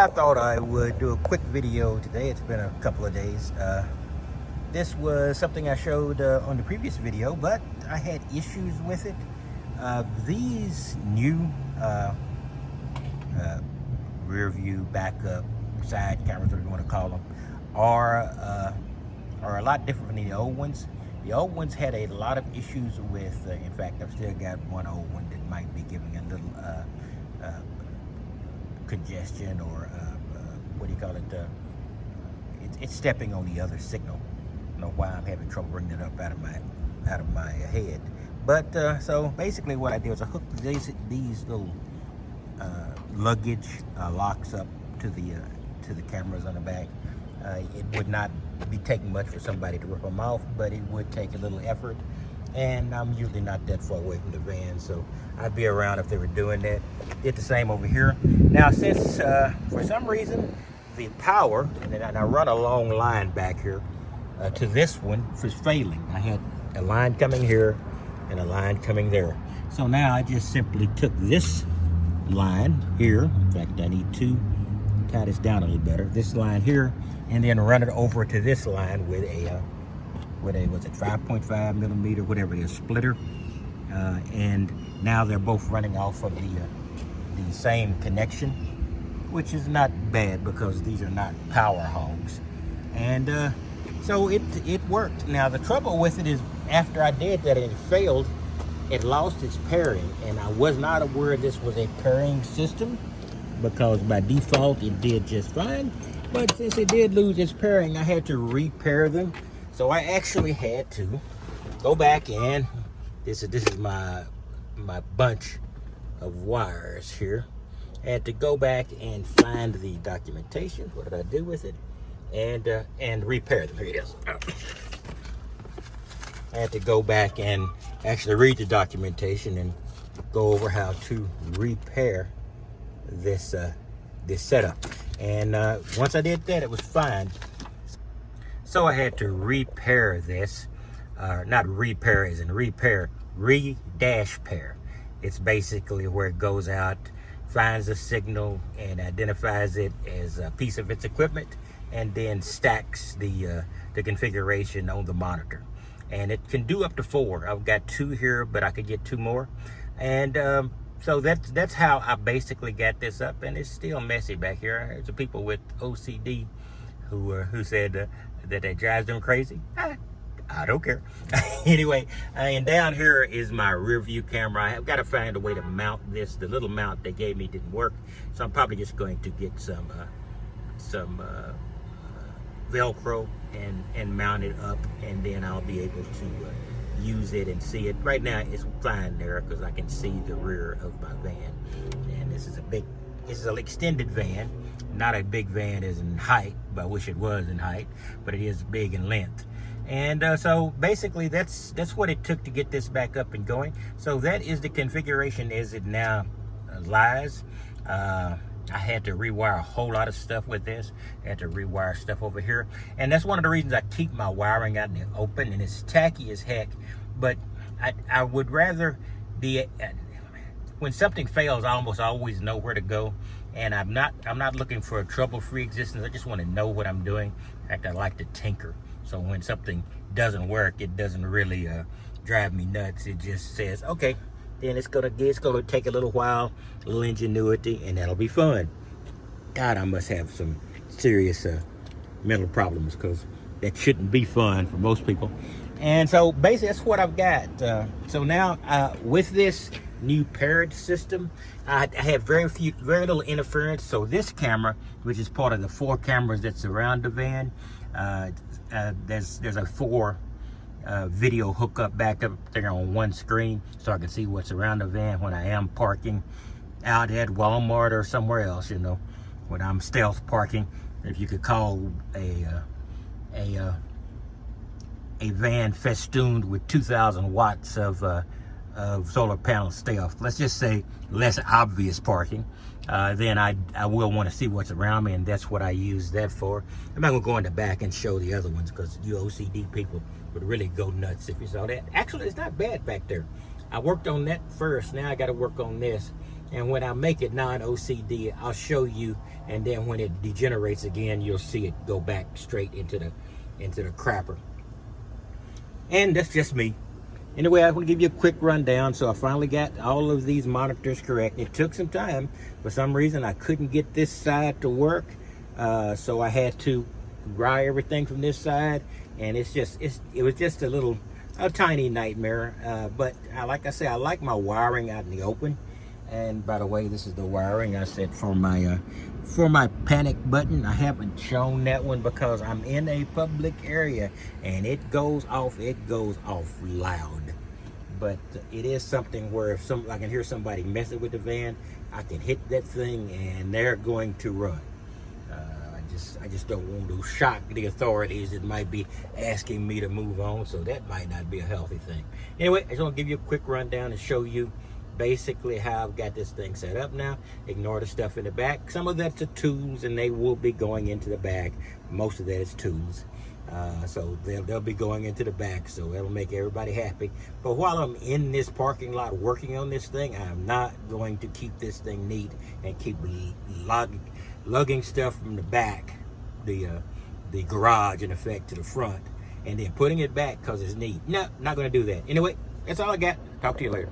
I thought I would do a quick video today. It's been a couple of days. This was something I showed on the previous video, but I had issues with it. These new rear view, backup, side cameras, whatever you want to call them, are a lot different than the old ones. The old ones had a lot of issues with, in fact, I've still got one old one that might be giving a little congestion or what do you call it? It's stepping on the other signal. I don't know why I'm having trouble bringing it up out of my head. But so basically, what I did was I hooked these little luggage locks up to the cameras on the back. It would not be taking much for somebody to rip them off, but it would take a little effort. And I'm usually not that far away from the van, so I'd be around if they were doing that. Did the same over here. Now, since for some reason the power, and I run a long line back here to this one, was failing. I had a line coming here and a line coming there. So now I just simply took this line here. In fact, I need to tie this down a little better. This line here, and then run it over to this line with a what's it, 5.5 millimeter, whatever it is, splitter. And now they're both running off of the same connection, which is not bad because these are not power hogs. And so it worked. Now the trouble with it is after I did that and it failed, it lost its pairing, and I was not aware this was a pairing system because by default it did just fine. But since it did lose its pairing, I had to repair them. So I actually had to go back, and this is my bunch of wires here. I had to go back and find the documentation. What did I do with it? And repair them. Here it is. I had to go back and actually read the documentation and go over how to repair this this setup. And once I did that, it was fine. So I had to repair this, not repair as in repair, re-dash pair. It's basically where it goes out, finds a signal and identifies it as a piece of its equipment, and then stacks the configuration on the monitor. And it can do up to 4. I've got 2 here, but I could get 2 more. And so that's how I basically got this up, and it's still messy back here. There's some people with OCD who said that it drives them crazy. I don't care. Anyway, and down here is my rear view camera. I have got to find a way to mount this. The little mount they gave me didn't work, so I'm probably just going to get some Velcro and mount it up, and then I'll be able to use it and see it. Right now it's fine there because I can see the rear of my van, and this is an extended van, not a big van as in height, but I wish it was in height, but it is big in length. And so basically that's what it took to get this back up and going. So that is the configuration as it now lies. I had to rewire a whole lot of stuff with this. I had to rewire stuff over here. And that's one of the reasons I keep my wiring out in the open, and it's tacky as heck. But I would rather be, when something fails, I almost always know where to go. And I'm not looking for a trouble-free existence. I just want to know what I'm doing. In fact, I like to tinker. So when something doesn't work, it doesn't really drive me nuts. It just says, okay, then it's gonna take a little while, a little ingenuity, and that'll be fun. God, I must have some serious mental problems because that shouldn't be fun for most people. And so basically that's what I've got. So now with this new paired system, I have very little interference. So this camera, which is part of the 4 cameras that surround the van, there's a 4 video hookup back up there on one screen, so I can see what's around the van when I am parking out at Walmart or somewhere else, you know, when I'm stealth parking, if you could call a van festooned with 2,000 watts of solar panels stealth. Let's just say less obvious parking. Then I will want to see what's around me, and that's what I use that for. I'm not going to go in the back and show the other ones because you OCD people would really go nuts if you saw that. Actually, it's not bad back there. I worked on that first. Now I got to work on this. And when I make it non-OCD, I'll show you, and then when it degenerates again, you'll see it go back straight into the crapper. And that's just me. Anyway, I want to give you a quick rundown. So I finally got all of these monitors correct. It took some time. For some reason, I couldn't get this side to work. So I had to wire everything from this side. And it was just a tiny nightmare. But like I say, I like my wiring out in the open. And by the way, this is the wiring I set for my panic button. I haven't shown that one because I'm in a public area and it goes off loud. But it is something where if I can hear somebody messing with the van, I can hit that thing and they're going to run. I just don't want to shock the authorities that might be asking me to move on, so that might not be a healthy thing. Anyway, I just want to give you a quick rundown and show you basically how I've got this thing set up now. Ignore the stuff in the back. Some of that's the tools, and they will be going into the back. Most of that is tools. So they'll be going into the back, so that'll make everybody happy. But while I'm in this parking lot working on this thing, I'm not going to keep this thing neat and keep lugging stuff from the back, the garage in effect, to the front, and then putting it back because it's neat. No, not going to do that. Anyway, that's all I got. Talk to you later.